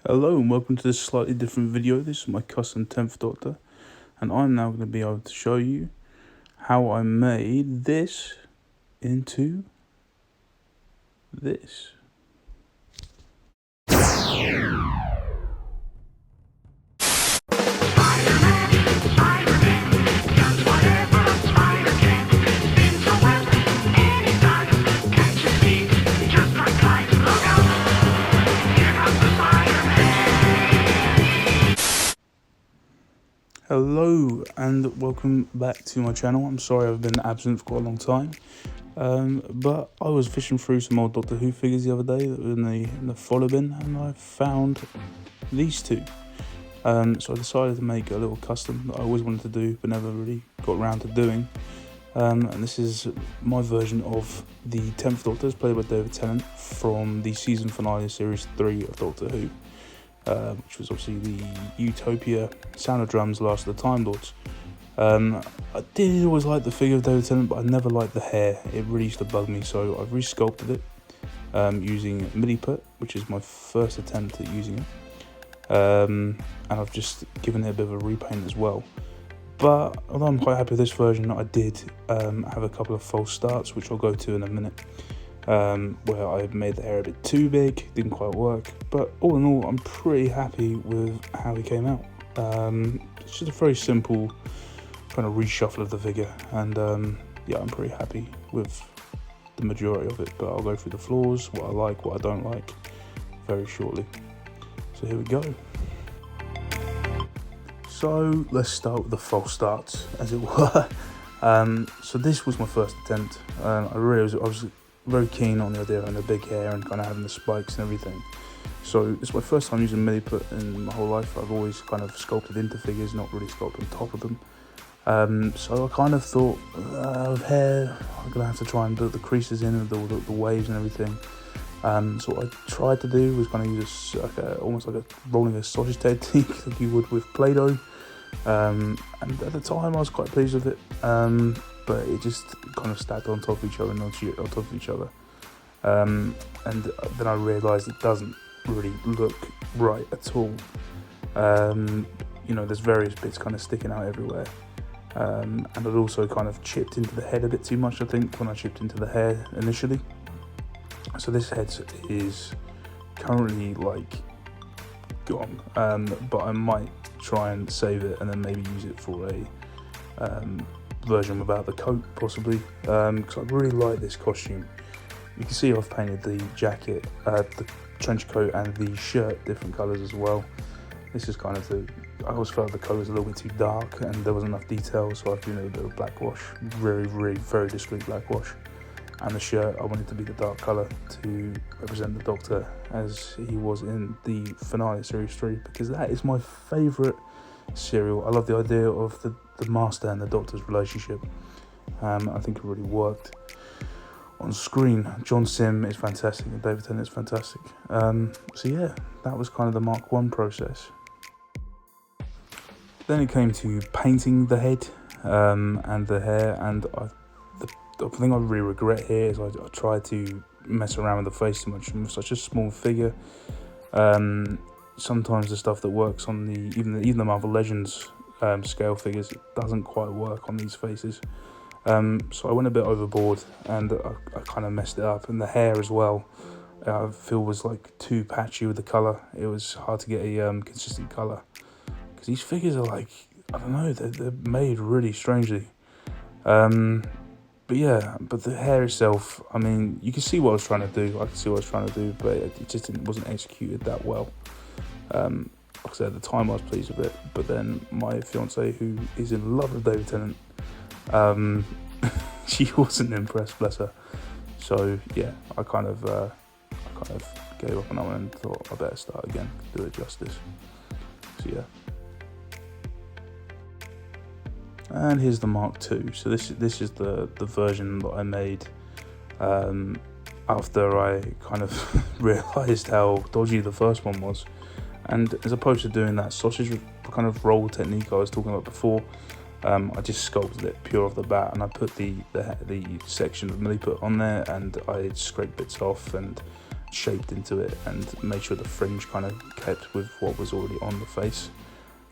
Hello and welcome to this slightly different video. This is my custom 10th Doctor, and I'm now going to be able to show you how I made this into this. Hello and welcome back to my channel. I'm sorry I've been absent for quite a long time, but I was fishing through some old Doctor Who figures the other day that were in the follow bin, and I found these two. So I decided to make a little custom that I always wanted to do but never really got around to doing. And this is my version of the 10th Doctor, played by David Tennant, from the season finale of series 3 of Doctor Who. Which was obviously the Utopia Sound of Drums Last of the Timelords. I did always like the figure of David Tennant, but I never liked the hair. It really used to bug me, so I've resculpted it using Milliput, which is my first attempt at using it. And I've just given it a bit of a repaint as well. But although I'm quite happy with this version, I did have a couple of false starts, which I'll go to in a minute. Where I made the hair a bit too big, didn't quite work, but all in all I'm pretty happy with how he came out. It's just a very simple kind of reshuffle of the figure, and yeah, I'm pretty happy with the majority of it, but I'll go through the flaws, what I like, what I don't like, very shortly. So here we go. So let's start with the false starts, as it were. So this was my first attempt. I was very keen on the idea of having the big hair and kind of having the spikes and everything. So it's my first time using Milliput in my whole life. I've always kind of sculpted into figures, not really sculpted on top of them. So I kind of thought, with hair, I'm going to have to try and build the creases in and the waves and everything. So what I tried to do was kind of use almost like a rolling a sausage technique like you would with Play-Doh. And at the time I was quite pleased with it. But it just kind of stacked on top of each other and on top of each other. And then I realised it doesn't really look right at all. There's various bits kind of sticking out everywhere. And I'd also kind of chipped into the head a bit too much, I think, when I chipped into the hair initially. So this head is currently gone, but I might try and save it and then maybe use it for a version without the coat, possibly, because I really like this costume. You can see I've painted the jacket, the trench coat and the shirt different colours as well. This is kind of I always felt the colour was a little bit too dark and there wasn't enough detail, so I've given it a bit of black wash, very discreet black wash. And the shirt, I wanted to be the dark colour to represent the Doctor as he was in the finale of series 3, because that is my favourite serial. I love the idea of the Master and the Doctor's relationship. I think it really worked on screen. John Sim is fantastic and David Tennant is fantastic. So yeah, that was kind of the Mark 1 process. Then it came to painting the head and the hair, and the thing I really regret here is I tried to mess around with the face too much. I'm such a small figure. Sometimes the stuff that works on even the Marvel Legends scale figures, it doesn't quite work on these faces. So I went a bit overboard and I kind of messed it up. And the hair as well, I feel was too patchy with the colour. It was hard to get a consistent colour, because these figures are I don't know, they're made really strangely. But yeah, but the hair itself, I mean, you can see what I was trying to do. I can see what I was trying to do, but it just wasn't executed that well. Like I said, at the time I was pleased with it, but then my fiance, who is in love with David Tennant, she wasn't impressed, bless her. So yeah, I kind of gave up on that one and thought I better start again, do it justice. So yeah. And here's the Mark II. So this is the version that I made after I kind of realised how dodgy the first one was. And as opposed to doing that sausage kind of roll technique I was talking about before, I just sculpted it pure off the bat, and I put the section of Milliput on there, and I scraped bits off and shaped into it and made sure the fringe kind of kept with what was already on the face.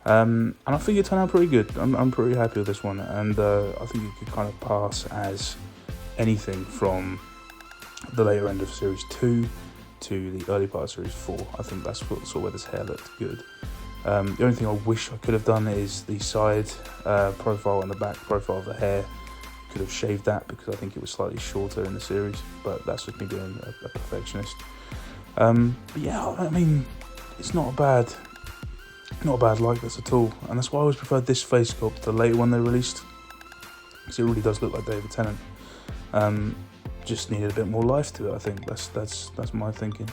And I think it turned out pretty good. I'm pretty happy with this one, and I think it could kind of pass as anything from the later end of Series 2 to the early part of Series 4. I think that's sort of where this hair looked good. The only thing I wish I could have done is the side profile and the back profile of the hair. Could have shaved that because I think it was slightly shorter in the series, but that's just me being a perfectionist. But yeah, I mean, it's not a bad likeness at all, and that's why I always preferred this face sculpt to the later one they released, because it really does look like David Tennant. Just needed a bit more life to it. I think that's my thinking.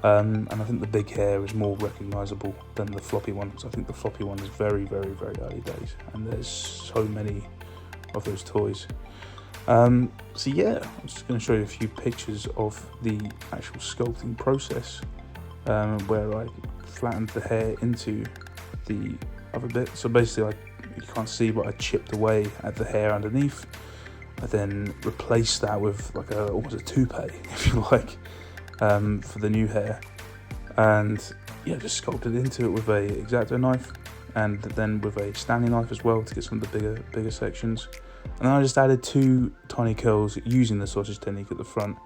And I think the big hair is more recognisable than the floppy one, because I think the floppy one is very, very, very early days, and there's so many of those toys. So yeah, I'm just going to show you a few pictures of the actual sculpting process, where I flattened the hair into the other bit. So basically, you can't see, but I chipped away at the hair underneath. I then replaced that with like almost a toupee, if you like, for the new hair, and yeah, just sculpted into it with a X-Acto knife, and then with a Stanley knife as well to get some of the bigger sections. And then I just added 2 tiny curls using the sausage technique at the front,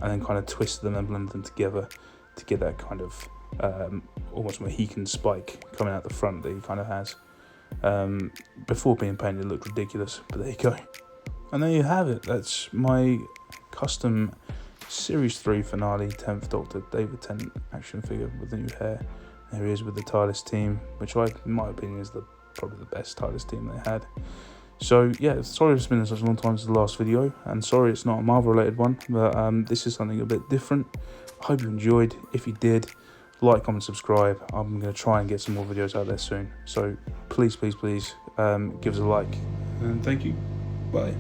and then kind of twisted them and blended them together to get that kind of almost Mohican spike coming out the front that he kind of has. Before being painted, it looked ridiculous, but there you go. And there you have it. That's my custom Series 3 finale 10th Doctor David Tennant action figure with the new hair. There he is with the TARDIS team, which in my opinion is probably the best TARDIS team they had. So yeah, sorry it's been such a long time since the last video, and sorry it's not a Marvel related one, but this is something a bit different. I hope you enjoyed. If you did, like, comment, subscribe. I'm going to try and get some more videos out there soon, so please give us a like, and thank you. Bye.